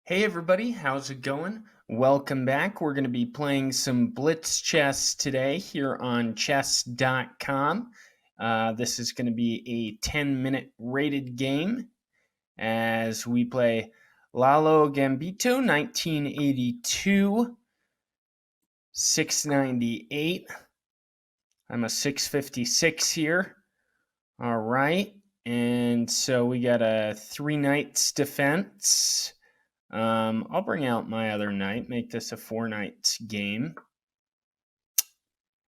Hey everybody, how's it going? Welcome back. We're going to be playing some Blitz chess today here on chess.com. This is going to be a 10-minute rated game as we play Lalo Gambito 1982, 698. I'm a 656 here. All right. And so we got a 3 knights defense. I'll bring out my other knight, make this a 4 knights game.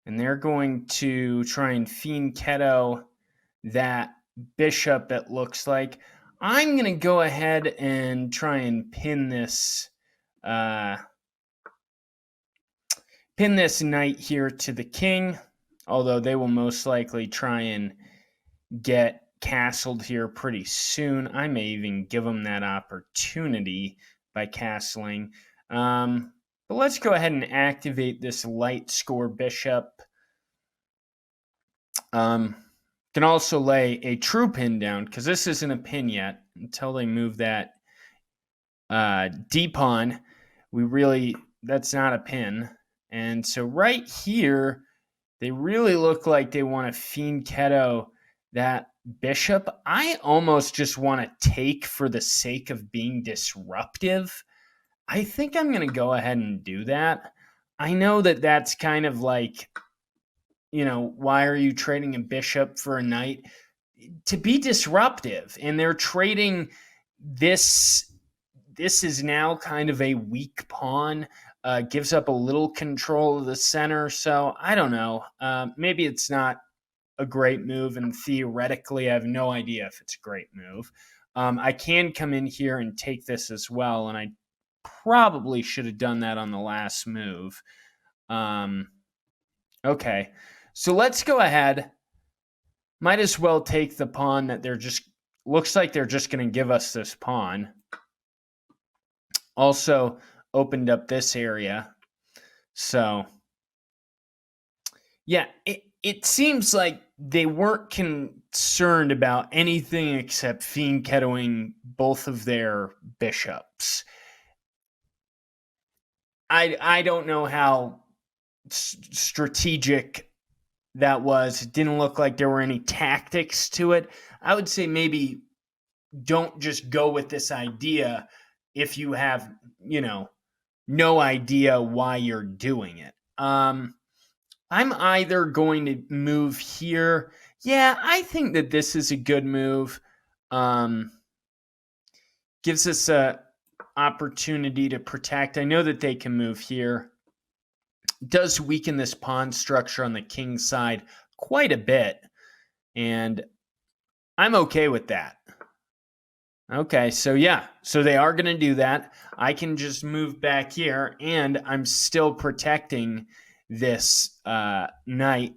And they're going to try and fianchetto that bishop, it looks like. I'm going to go ahead and try and pin this knight here to the king, although they will most likely try and get castled here pretty soon. I may even give them that opportunity by castling. But let's go ahead and activate this light score bishop. Can also lay a true pin down because this isn't a pin yet until they move that D pawn. That's not a pin. And so right here, they really look like they want to fianchetto that bishop. I almost just want to take for the sake of being disruptive. I think I'm going to go ahead and do that. I know that that's kind of like, why are you trading a bishop for a knight? To be disruptive. And they're trading this. This is now kind of a weak pawn. Gives up a little control of the center. So I don't know. Maybe it's not a great move, and theoretically, I have no idea if it's a great move. I can come in here and take this as well, and I probably should have done that on the last move. Okay, so let's go ahead. Might as well take the pawn that looks like they're just going to give us this pawn. Also opened up this area. So, yeah, it seems like they weren't concerned about anything except fianchettoing both of their bishops. I don't know how strategic that was. It didn't look like there were any tactics to it. I would say maybe don't just go with this idea if you have, no idea why you're doing it. I'm either going to move here. Yeah, I think that this is a good move. Gives us a opportunity to protect. I know that they can move here. Does weaken this pawn structure on the king side quite a bit. And I'm okay with that. Okay, so yeah, so they are going to do that. I can just move back here, and I'm still protecting this knight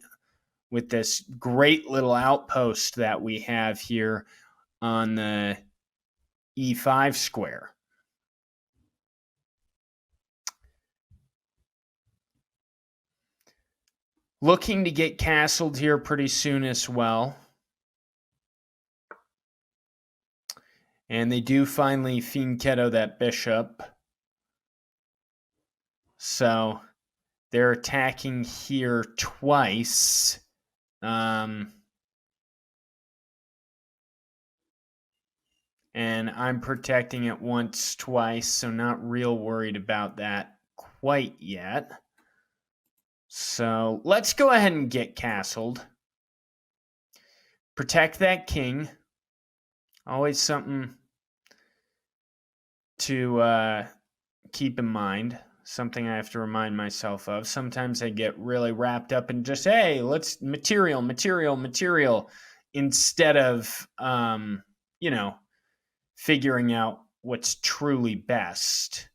with this great little outpost that we have here on the E5 square. Looking to get castled here pretty soon as well. And they do finally fianchetto that bishop. So they're attacking here twice. And I'm protecting it once, twice, so not real worried about that quite yet. So let's go ahead and get castled. Protect that king. Always something to keep in mind. Something I have to remind myself of. Sometimes I get really wrapped up in just, hey, let's material, instead of, figuring out what's truly best.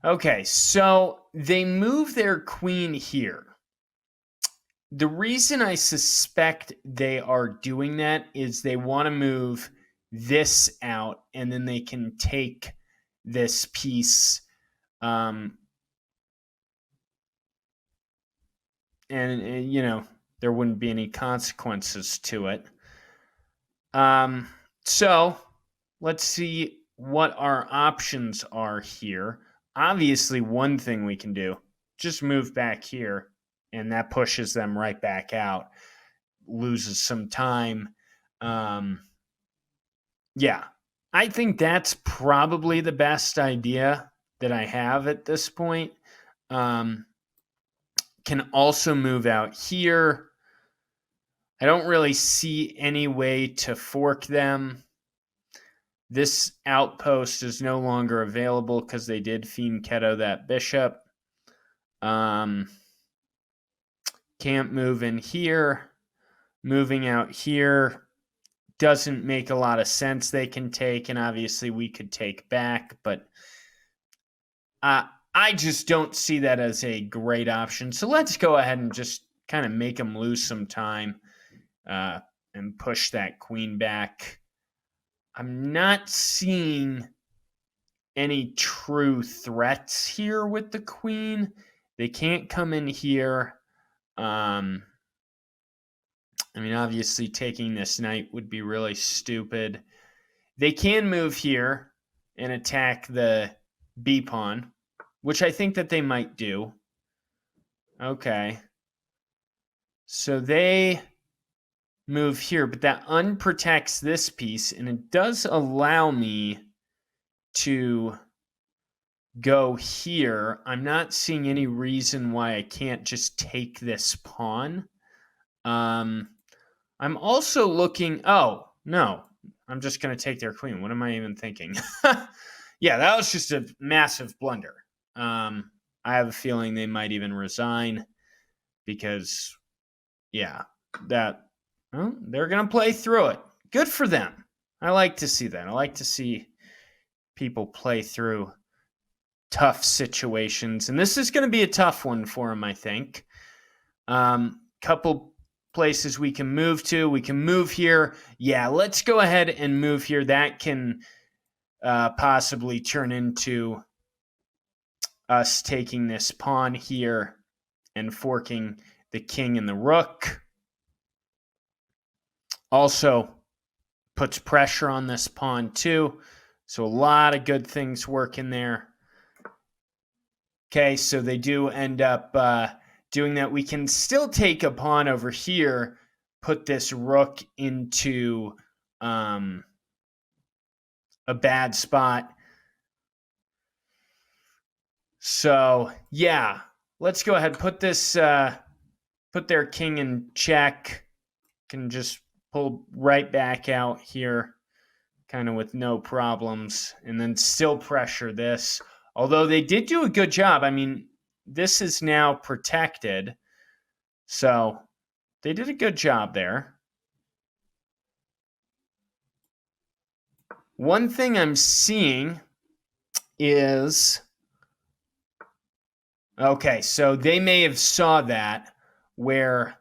Okay, so they move their queen here. The reason I suspect they are doing that is they want to move this out, and then they can take this piece, and there wouldn't be any consequences to it. So let's see what our options are here. Obviously, one thing we can do, just move back here, and that pushes them right back out, loses some time. Yeah, I think that's probably the best idea that I have at this point. Um, can also move out here. I don't really see any way to fork them. This outpost is no longer available because they did Fiend Keto that bishop. Can't move in here. Moving out here doesn't make a lot of sense. They can take, and obviously we could take back, but I just don't see that as a great option. So let's go ahead and just kind of make them lose some time and push that queen back. I'm not seeing any true threats here with the queen. They can't come in here. I mean, obviously, taking this knight would be really stupid. They can move here and attack the B pawn, which I think that they might do. Okay. So they move here, but that unprotects this piece, and it does allow me to go here. I'm not seeing any reason why I can't just take this pawn. I'm also looking. Oh, no. I'm just going to take their queen. What am I even thinking? Yeah, that was just a massive blunder. I have a feeling they might even resign because, yeah, they're going to play through it. Good for them. I like to see that. I like to see people play through tough situations. And this is going to be a tough one for them, I think. Couple places we can move to. We can move here. Yeah, let's go ahead and move here. That can possibly turn into us taking this pawn here and forking the king and the rook. Also puts pressure on this pawn too. So a lot of good things work in there. Okay, so they do end up doing that. We can still take a pawn over here, put this rook into a bad spot. So yeah, let's go ahead and put this, put their king in check. Can just pull right back out here, kind of with no problems, and then still pressure this. Although they did do a good job. I mean, this is now protected. So they did a good job there. One thing I'm seeing is, okay, so they may have saw that where,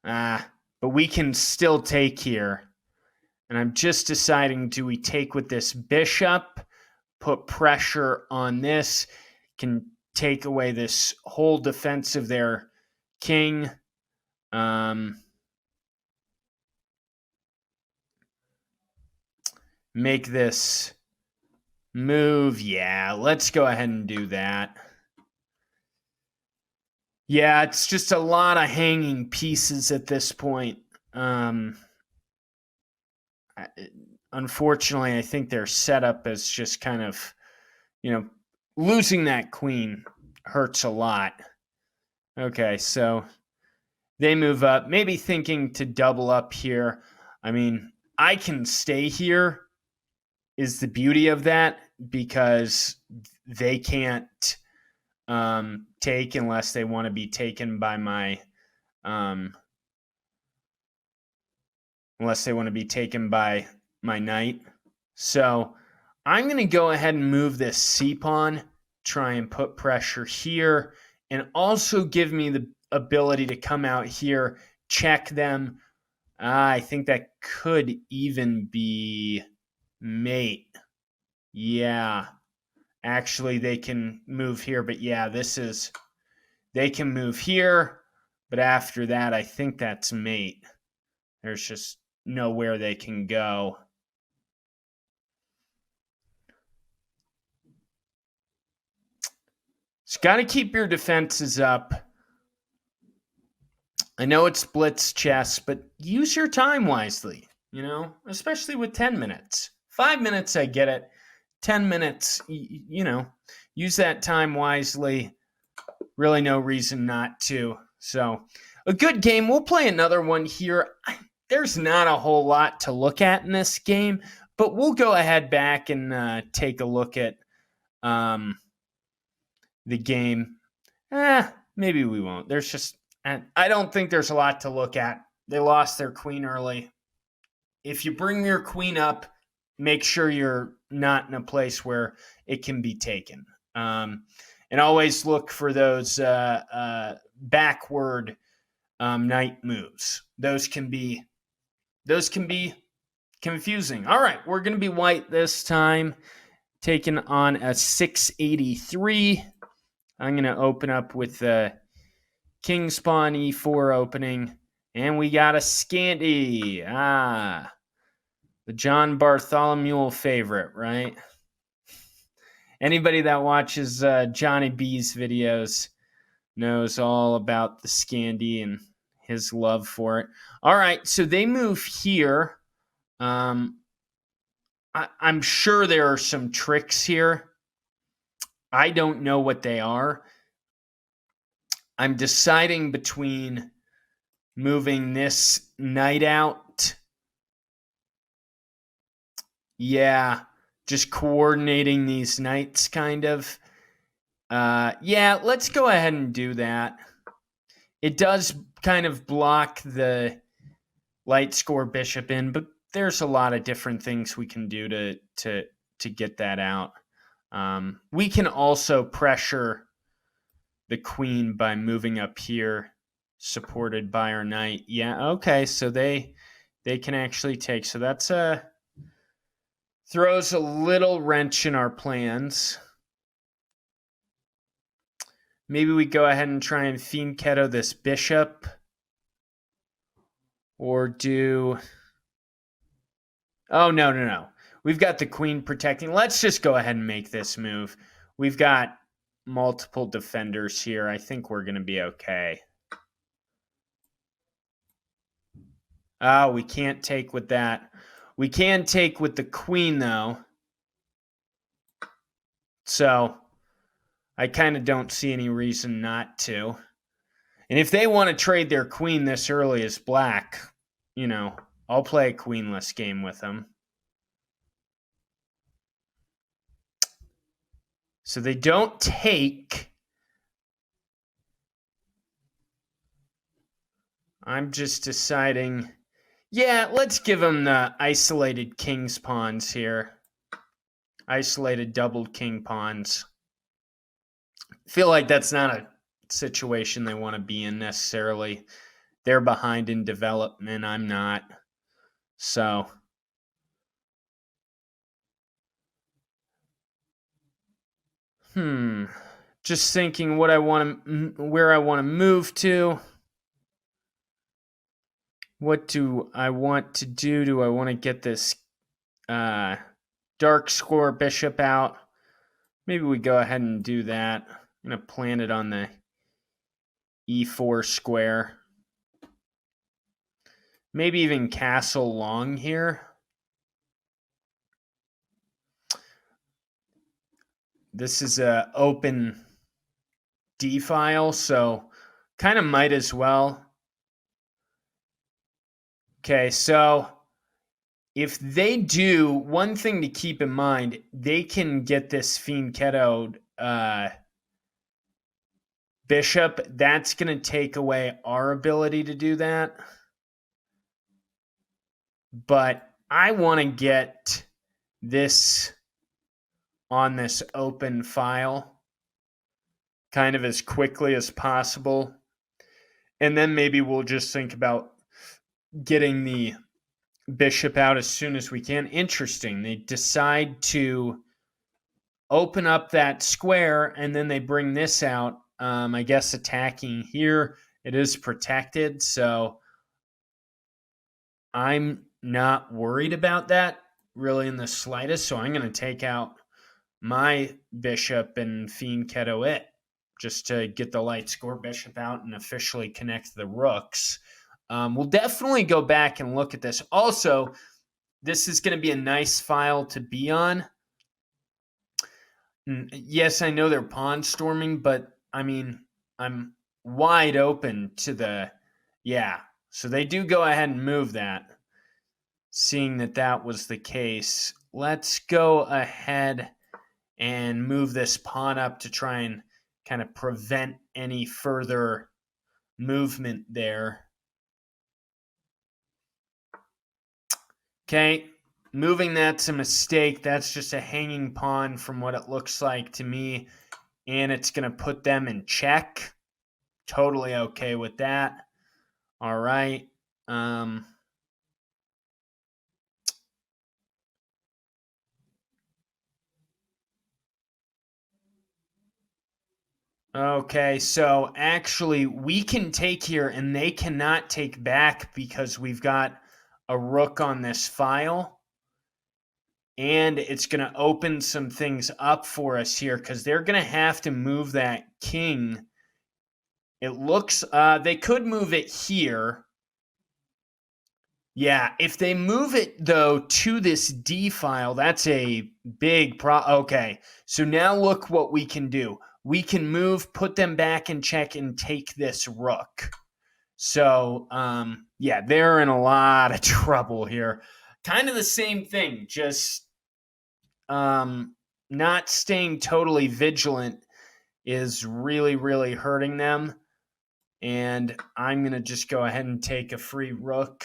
but we can still take here. And I'm just deciding, do we take with this bishop, put pressure on this, can take away this whole defense of their king. Make this move. Yeah, let's go ahead and do that. Yeah, it's just a lot of hanging pieces at this point. Unfortunately, I think their setup is just kind of, losing that queen hurts a lot. Okay, so they move up, maybe thinking to double up here. I mean, I can stay here is the beauty of that, because they can't take unless they want to be taken by my knight. So I'm going to go ahead and move this c pawn, try and put pressure here, and also give me the ability to come out here, check them. I think that could even be mate. Yeah. Actually, they can move here, but yeah, they can move here, but after that, I think that's mate. There's just nowhere they can go. Got to keep your defenses up. I know it's blitz chess, but use your time wisely, especially with 10 minutes. 5 minutes, I get it. 10 minutes, use that time wisely. Really no reason not to. So, a good game. We'll play another one here. There's not a whole lot to look at in this game, but we'll go ahead back and take a look at the game. Maybe we won't. I don't think there's a lot to look at. They lost their queen early. If you bring your queen up, make sure you're not in a place where it can be taken. And always look for those backward knight moves. Those can be confusing. All right, we're going to be white this time, taking on a 683. I'm going to open up with the King's Pawn E4 opening, and we got a Scandi. The John Bartholomew favorite, right? Anybody that watches Johnny B's videos knows all about the Scandi and his love for it. All right, so they move here. I'm sure there are some tricks here. I don't know what they are. I'm deciding between moving this knight out. Yeah, just coordinating these knights kind of. Let's go ahead and do that. It does kind of block the light score bishop in, but there's a lot of different things we can do to get that out. We can also pressure the queen by moving up here, supported by our knight. Yeah, okay, so they can actually take. So that's throws a little wrench in our plans. Maybe we go ahead and try and fianchetto this bishop. Or do... Oh, no. We've got the queen protecting. Let's just go ahead and make this move. We've got multiple defenders here. I think we're going to be okay. Oh, we can't take with that. We can take with the queen, though. So I kind of don't see any reason not to. And if they want to trade their queen this early as black, I'll play a queenless game with them. So they don't take. I'm just deciding. Yeah, let's give them the isolated king's pawns here. Isolated doubled king pawns. I feel like that's not a situation they want to be in necessarily. They're behind in development. I'm not. So just thinking where I want to move to. What do I want to do? Do I want to get this dark score bishop out? Maybe we go ahead and do that. I'm going to plant it on the E4 square. Maybe even castle long here. This is a open D file, so kind of might as well. Okay, so if they do, one thing to keep in mind, they can get this fianchettoed bishop. That's going to take away our ability to do that. But I want to get this on this open file kind of as quickly as possible. And then maybe we'll just think about getting the bishop out as soon as we can. Interesting. They decide to open up that square and then they bring this out. I guess attacking here. It is protected, so I'm not worried about that really in the slightest. So I'm going to take out my bishop and fianchetto it just to get the light score bishop out and officially connect the rooks. We'll definitely go back and look at this. Also, this is going to be a nice file to be on. Yes, I know they're pawn storming, but I mean, I'm wide open to the, yeah. So they do go ahead and move that. Seeing that that was the case, let's go ahead and move this pawn up to try and kind of prevent any further movement there. Okay, moving that's a mistake. That's just a hanging pawn from what it looks like to me, and it's going to put them in check. Totally okay with that. All right. Okay, so actually we can take here and they cannot take back because we've got a rook on this file. And it's going to open some things up for us here because they're going to have to move that king. It looks, they could move it here. Yeah, if they move it, though, to this D file, that's a big Okay, so now look what we can do. We can move, put them back in check, and take this rook. So, yeah, they're in a lot of trouble here. Kind of the same thing, just not staying totally vigilant is really, really hurting them. And I'm going to just go ahead and take a free rook.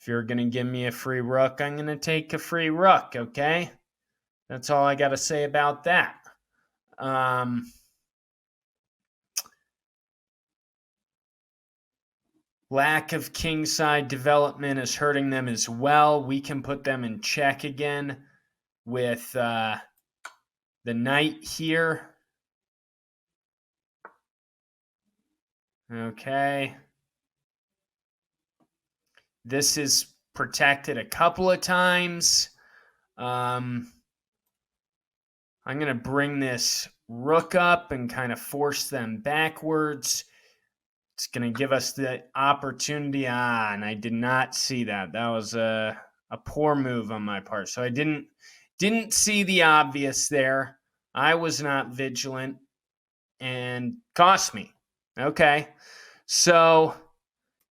If you're going to give me a free rook, I'm going to take a free rook, okay? That's all I got to say about that. Lack of kingside development is hurting them as well. We can put them in check again with the knight here. Okay. This is protected a couple of times. I'm going to bring this rook up and kind of force them backwards. It's going to give us the opportunity. And I did not see that. That was a poor move on my part. So I didn't see the obvious there. I was not vigilant and cost me. Okay. So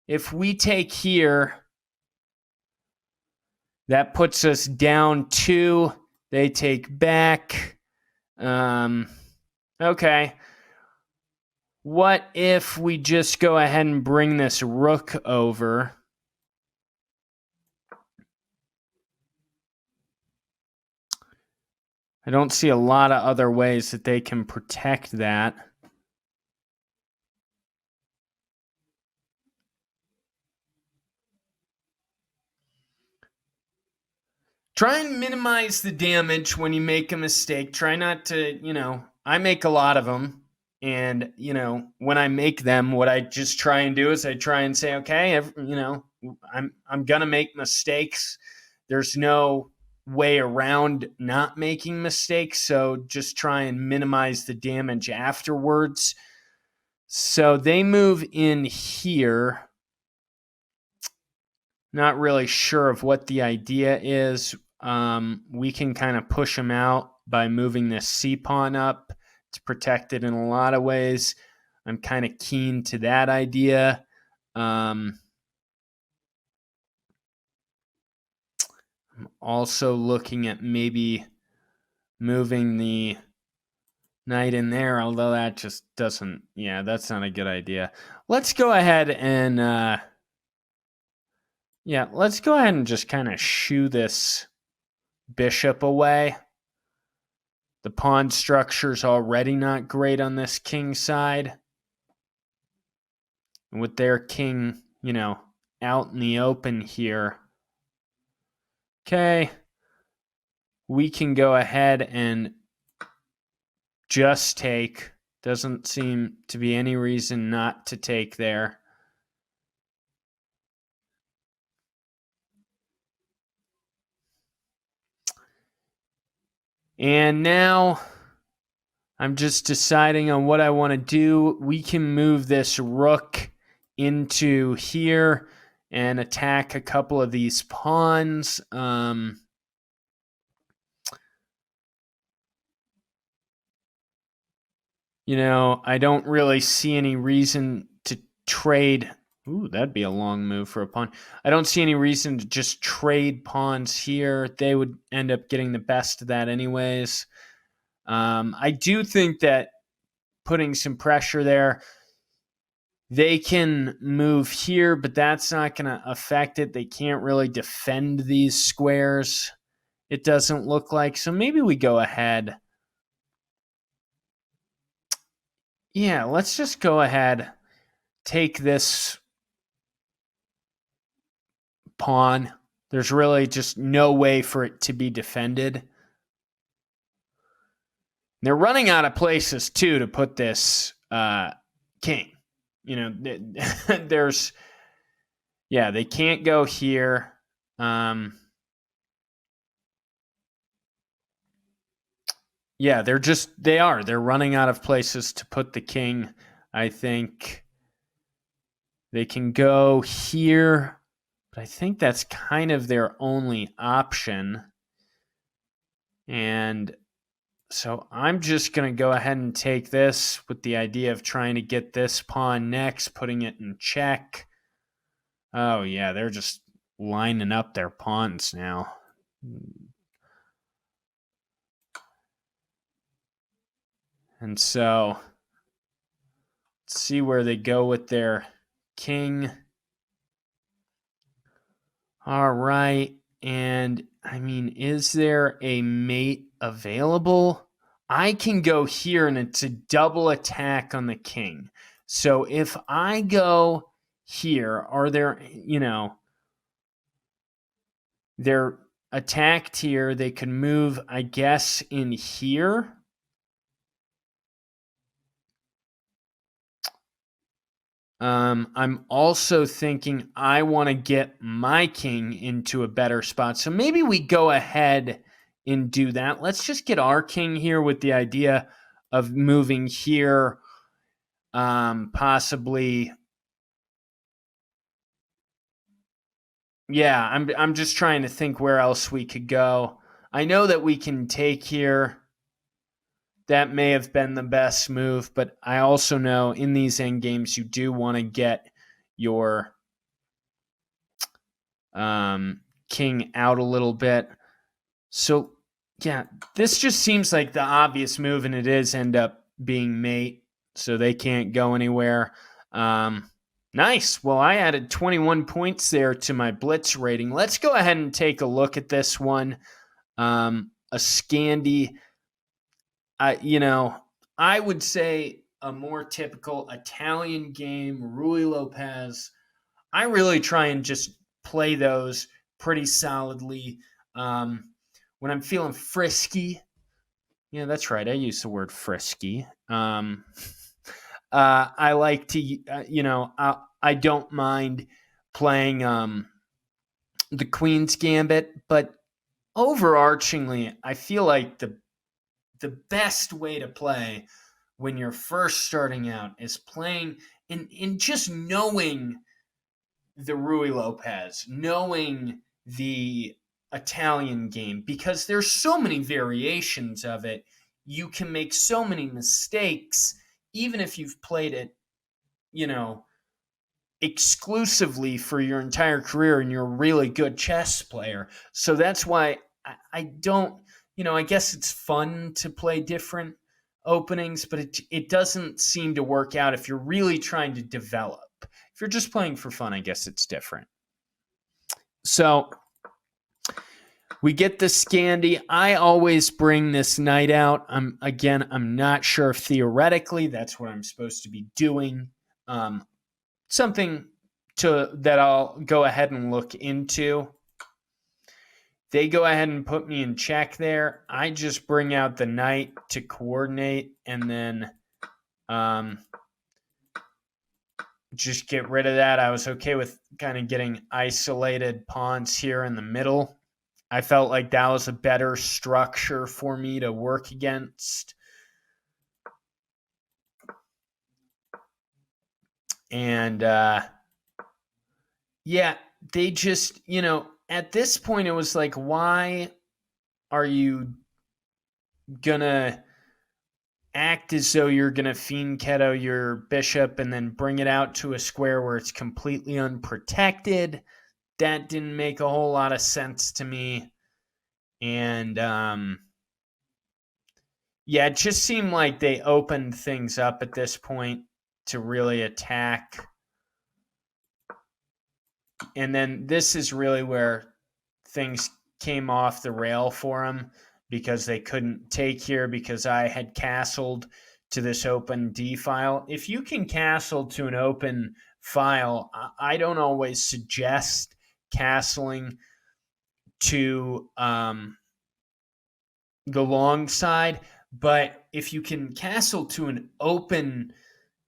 if we take here, that puts us down 2. They take back. Okay. What if we just go ahead and bring this rook over? I don't see a lot of other ways that they can protect that. Try and minimize the damage when you make a mistake. Try not to, I make a lot of them. And, when I make them, what I just try and do is I try and say, okay, I'm going to make mistakes. There's no way around not making mistakes. So just try and minimize the damage afterwards. So they move in here. Not really sure of what the idea is. We can kind of push them out by moving this C pawn up. It's protected in a lot of ways. I'm kind of keen to that idea. I'm also looking at maybe moving the knight in there, although that just doesn't, that's not a good idea. Let's go ahead and, let's go ahead and just kind of shoo this bishop away. The pawn structure's already not great on this king side. With their king, out in the open here. Okay. We can go ahead and just take. Doesn't seem to be any reason not to take there. And now I'm just deciding on what I want to do. We can move this rook into here and attack a couple of these pawns. I don't really see any reason to trade. Ooh, that'd be a long move for a pawn. I don't see any reason to just trade pawns here. They would end up getting the best of that anyways. I do think that putting some pressure there, they can move here, but that's not going to affect it. They can't really defend these squares, it doesn't look like. So maybe we go ahead. Yeah, let's just go ahead, take this pawn. There's really just no way for it to be defended. They're running out of places, too, to put this king. There's... Yeah, they can't go here. Yeah, they're running out of places to put the king. I think they can go here, but I think that's kind of their only option. And so I'm just going to go ahead and take this with the idea of trying to get this pawn next, putting it in check. Oh, yeah, they're just lining up their pawns now. And so let's see where they go with their king. All right. And I mean, is there a mate available? I can go here and it's a double attack on the king. So if I go here, are there, they're attacked here. They can move, I guess, in here. I'm also thinking I want to get my king into a better spot. So maybe we go ahead and do that. Let's just get our king here with the idea of moving here, possibly. Yeah, I'm just trying to think where else we could go. I know that we can take here. That may have been the best move, but I also know in these end games you do want to get your king out a little bit. So yeah, this just seems like the obvious move, and it is end up being mate, so they can't go anywhere. Nice. Well, I added 21 points there to my Blitz rating. Let's go ahead and take a look at this one. A Scandi. I would say a more typical Italian game, Rui Lopez. I really try and just play those pretty solidly. When I'm feeling frisky, yeah, that's right. I use the word frisky. I like to, I don't mind playing the Queen's Gambit, but overarchingly, I feel like the best way to play when you're first starting out is playing in just knowing the Rui Lopez, knowing the Italian game, because there's so many variations of it. You can make so many mistakes, even if you've played it, exclusively for your entire career and you're a really good chess player. So that's why I don't, I guess it's fun to play different openings, but it doesn't seem to work out if you're really trying to develop. If you're just playing for fun, I guess it's different. So we get the Scandi. I always bring this knight out. I'm not sure if theoretically that's what I'm supposed to be doing. Something that I'll go ahead and look into. They go ahead and put me in check there. I just bring out the knight to coordinate and then just get rid of that. I was okay with kind of getting isolated pawns here in the middle. I felt like that was a better structure for me to work against. And yeah, they just, at this point, it was like, why are you gonna act as though you're gonna fiend Keto your bishop and then bring it out to a square where it's completely unprotected? That didn't make a whole lot of sense to me. And yeah, it just seemed like they opened things up at this point to really attack. And then this is really where things came off the rail for them, because they couldn't take here because I had castled to this open D file. If you can castle to an open file, I don't always suggest castling to the long side, but if you can castle to an open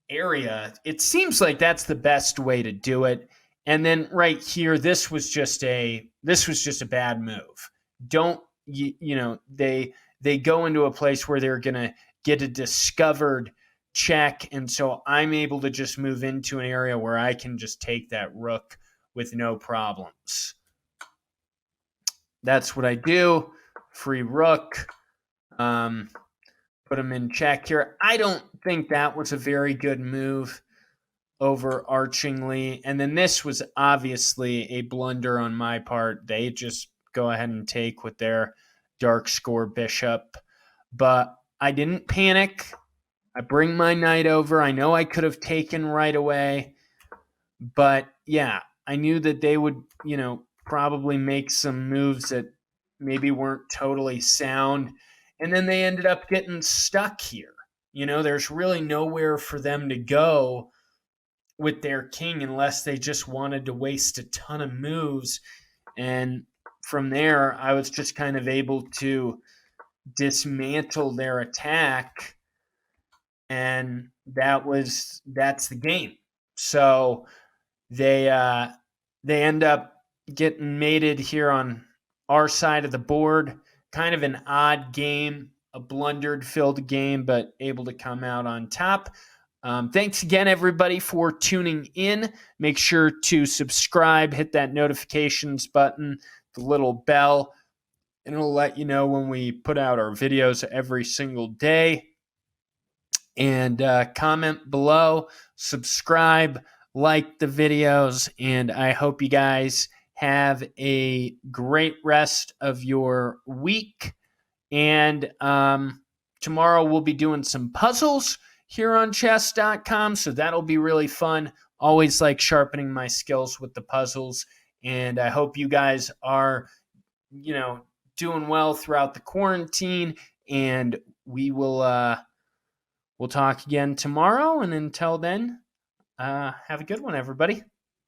area, it seems like that's the best way to do it. And then right here, this was just a bad move. Don't they go into a place where they're gonna get a discovered check, and so I'm able to just move into an area where I can just take that rook with no problems. That's what I do. Free rook. Put him in check here. I don't think that was a very good move overarchingly. And then this was obviously a blunder on my part. They just go ahead and take with their dark score bishop. But I didn't panic. I bring my knight over. I know I could have taken right away. But yeah, I knew that they would, probably make some moves that maybe weren't totally sound. And then they ended up getting stuck here. There's really nowhere for them to go with their king unless they just wanted to waste a ton of moves. And from there, I was just kind of able to dismantle their attack. And that's the game. So they end up getting mated here on our side of the board. Kind of an odd game, a blundered-filled game, but able to come out on top. Thanks again, everybody, for tuning in. Make sure to subscribe, hit that notifications button, the little bell, and it'll let you know when we put out our videos every single day. And comment below, subscribe, like the videos, and I hope you guys have a great rest of your week. And tomorrow we'll be doing some puzzles here on chess.com, so that'll be really fun. Always like sharpening my skills with the puzzles, and I hope you guys are, doing well throughout the quarantine, and we'll talk again tomorrow. And until then, have a good one, everybody.